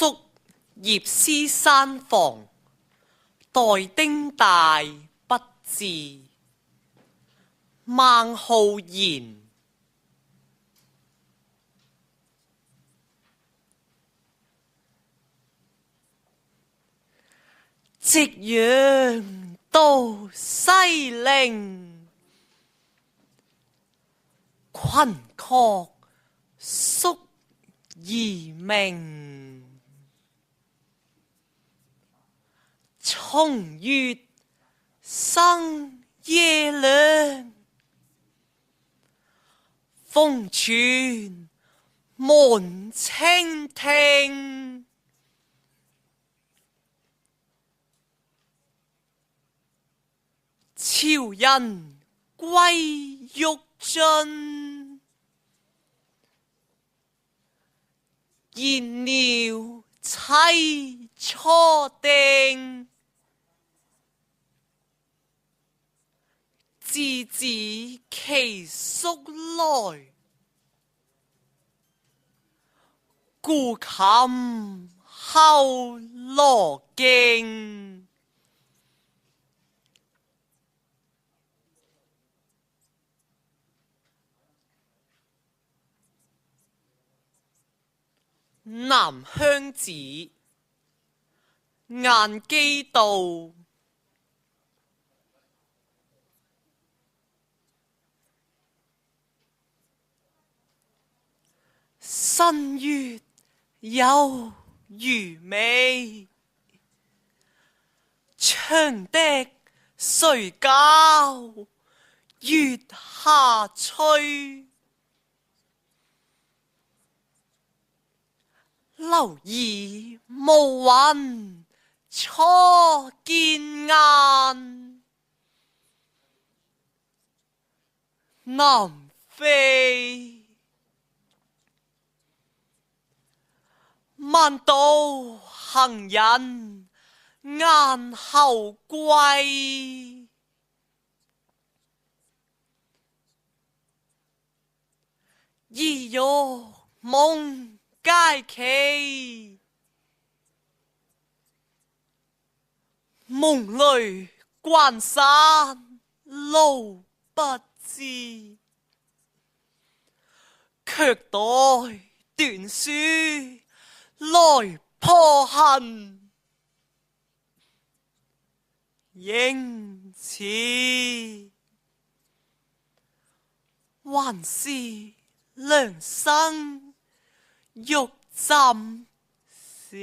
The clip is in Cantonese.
宿葉師山房，待丁大不至。孟浩然。夕陽到西嶺，群壑宿夷鳴。松月生夜涼，風傳滿清聽。潮人歸欲盡，燕鳥棲初定。稚子期宿來，古琴後蘿徑。南鄉子，晏幾道。新月有餘味，長笛誰教月下吹。留意暮雲初見雁，南飛。晚渡行人晏後歸，意欲夢佳期。夢裡關山路不知，卻待短書來破恨。應此還是良生欲浸時。